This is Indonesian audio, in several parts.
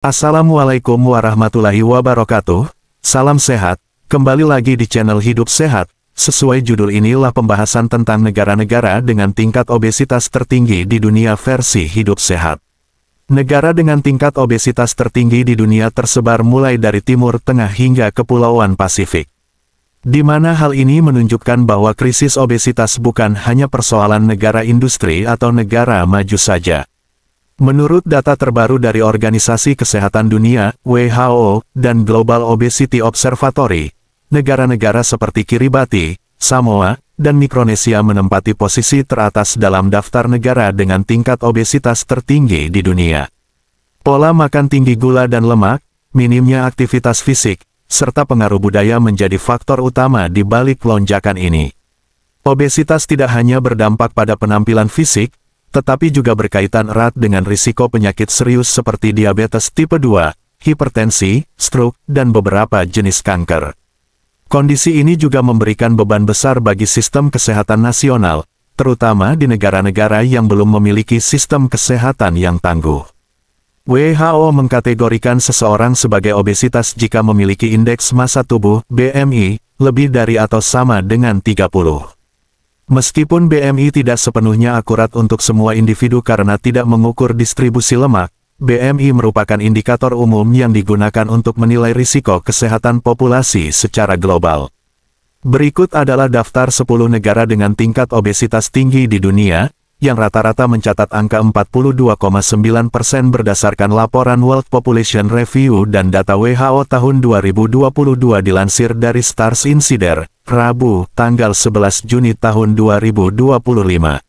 Assalamualaikum warahmatullahi wabarakatuh, salam sehat, kembali lagi di channel Hidup Sehat. Sesuai judul inilah pembahasan tentang negara-negara dengan tingkat obesitas tertinggi di dunia versi Hidup Sehat. Negara dengan tingkat obesitas tertinggi di dunia tersebar mulai dari Timur Tengah hingga Kepulauan Pasifik. Di mana hal ini menunjukkan bahwa krisis obesitas bukan hanya persoalan negara industri atau negara maju saja. Menurut data terbaru dari Organisasi Kesehatan Dunia, WHO, dan Global Obesity Observatory, negara-negara seperti Kiribati, Samoa, dan Mikronesia menempati posisi teratas dalam daftar negara dengan tingkat obesitas tertinggi di dunia. Pola makan tinggi gula dan lemak, minimnya aktivitas fisik, serta pengaruh budaya menjadi faktor utama di balik lonjakan ini. Obesitas tidak hanya berdampak pada penampilan fisik, tetapi juga berkaitan erat dengan risiko penyakit serius seperti diabetes tipe 2, hipertensi, stroke, dan beberapa jenis kanker. Kondisi ini juga memberikan beban besar bagi sistem kesehatan nasional, terutama di negara-negara yang belum memiliki sistem kesehatan yang tangguh. WHO mengkategorikan seseorang sebagai obesitas jika memiliki indeks massa tubuh, BMI, lebih dari atau sama dengan 30. Meskipun BMI tidak sepenuhnya akurat untuk semua individu karena tidak mengukur distribusi lemak, BMI merupakan indikator umum yang digunakan untuk menilai risiko kesehatan populasi secara global. Berikut adalah daftar 10 negara dengan tingkat obesitas tinggi di dunia, yang rata-rata mencatat angka 42,9% berdasarkan laporan World Population Review dan data WHO tahun 2022 dilansir dari Stars Insider, Rabu, tanggal 11 Juni tahun 2025. 10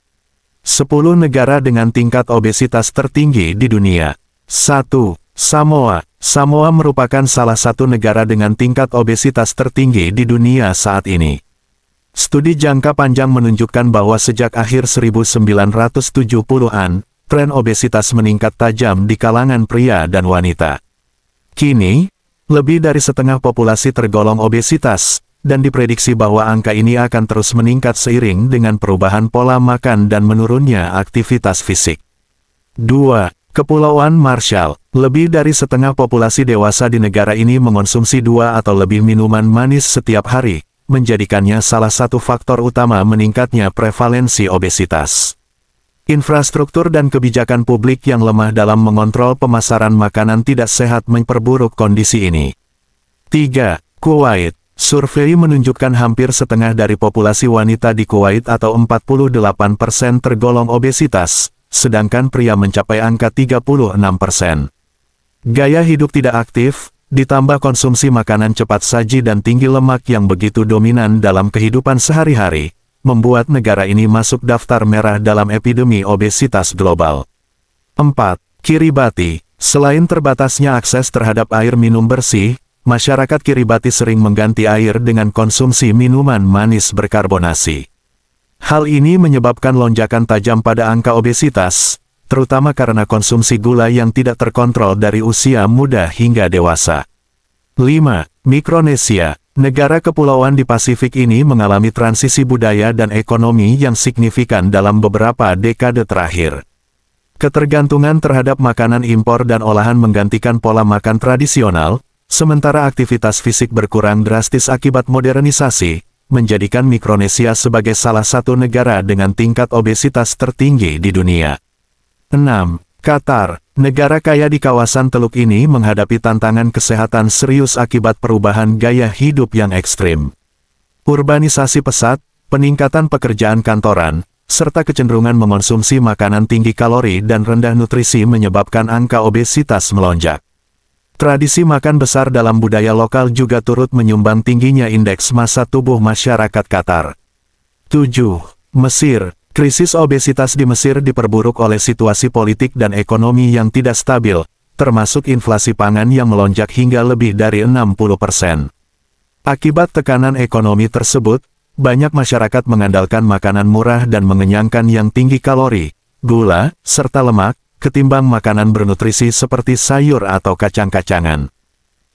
negara dengan tingkat obesitas tertinggi di dunia. 1. Samoa. Samoa merupakan salah satu negara dengan tingkat obesitas tertinggi di dunia saat ini. Studi jangka panjang menunjukkan bahwa sejak akhir 1970-an, tren obesitas meningkat tajam di kalangan pria dan wanita. Kini, lebih dari setengah populasi tergolong obesitas, dan diprediksi bahwa angka ini akan terus meningkat seiring dengan perubahan pola makan dan menurunnya aktivitas fisik. 2. Kepulauan Marshall. Lebih dari setengah populasi dewasa di negara ini mengonsumsi 2 atau lebih minuman manis setiap hari, menjadikannya salah satu faktor utama meningkatnya prevalensi obesitas. Infrastruktur dan kebijakan publik yang lemah dalam mengontrol pemasaran makanan tidak sehat memperburuk kondisi ini. 3. Kuwait. Survei menunjukkan hampir setengah dari populasi wanita di Kuwait atau 48% tergolong obesitas, sedangkan pria mencapai angka 36%. Gaya hidup tidak aktif, ditambah konsumsi makanan cepat saji dan tinggi lemak yang begitu dominan dalam kehidupan sehari-hari, membuat negara ini masuk daftar merah dalam epidemi obesitas global. 4. Kiribati. Selain terbatasnya akses terhadap air minum bersih, masyarakat Kiribati sering mengganti air dengan konsumsi minuman manis berkarbonasi. Hal ini menyebabkan lonjakan tajam pada angka obesitas, terutama karena konsumsi gula yang tidak terkontrol dari usia muda hingga dewasa. 5. Mikronesia. Negara kepulauan di Pasifik ini mengalami transisi budaya dan ekonomi yang signifikan dalam beberapa dekade terakhir. Ketergantungan terhadap makanan impor dan olahan menggantikan pola makan tradisional, sementara aktivitas fisik berkurang drastis akibat modernisasi, menjadikan Mikronesia sebagai salah satu negara dengan tingkat obesitas tertinggi di dunia. 6. Qatar. Negara kaya di kawasan Teluk ini menghadapi tantangan kesehatan serius akibat perubahan gaya hidup yang ekstrim. Urbanisasi pesat, peningkatan pekerjaan kantoran, serta kecenderungan mengonsumsi makanan tinggi kalori dan rendah nutrisi menyebabkan angka obesitas melonjak. Tradisi makan besar dalam budaya lokal juga turut menyumbang tingginya indeks massa tubuh masyarakat Qatar. 7. Mesir. Krisis obesitas di Mesir diperburuk oleh situasi politik dan ekonomi yang tidak stabil, termasuk inflasi pangan yang melonjak hingga lebih dari 60%. Akibat tekanan ekonomi tersebut, banyak masyarakat mengandalkan makanan murah dan mengenyangkan yang tinggi kalori, gula, serta lemak, ketimbang makanan bernutrisi seperti sayur atau kacang-kacangan.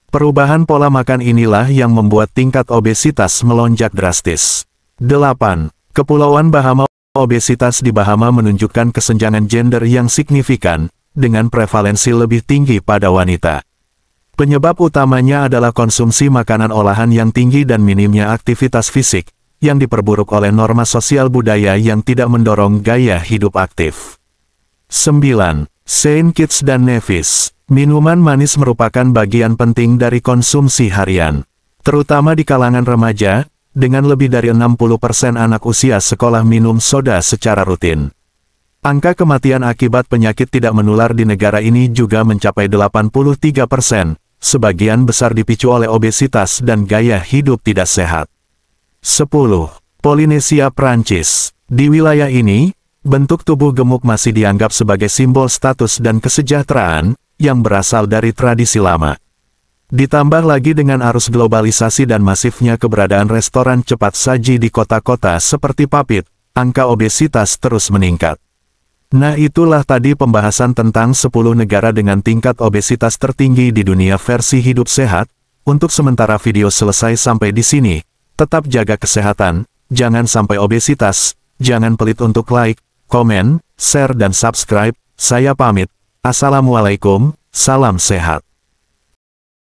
Perubahan pola makan inilah yang membuat tingkat obesitas melonjak drastis. 8. Kepulauan Bahama. Obesitas di Bahama menunjukkan kesenjangan gender yang signifikan, dengan prevalensi lebih tinggi pada wanita. Penyebab utamanya adalah konsumsi makanan olahan yang tinggi dan minimnya aktivitas fisik, yang diperburuk oleh norma sosial budaya yang tidak mendorong gaya hidup aktif. 9. Saint Kitts dan Nevis. Minuman manis merupakan bagian penting dari konsumsi harian, terutama di kalangan remaja, dengan lebih dari 60% anak usia sekolah minum soda secara rutin. Angka kematian akibat penyakit tidak menular di negara ini juga mencapai 83%, sebagian besar dipicu oleh obesitas dan gaya hidup tidak sehat. 10. Polinesia Prancis. Di wilayah ini, bentuk tubuh gemuk masih dianggap sebagai simbol status dan kesejahteraan, yang berasal dari tradisi lama. Ditambah lagi dengan arus globalisasi dan masifnya keberadaan restoran cepat saji di kota-kota seperti Papit, angka obesitas terus meningkat. Nah, itulah tadi pembahasan tentang 10 negara dengan tingkat obesitas tertinggi di dunia versi hidup sehat. Untuk sementara video selesai sampai di sini. Tetap jaga kesehatan, jangan sampai obesitas, jangan pelit untuk like, komen, share dan subscribe. Saya pamit. Assalamualaikum, salam sehat.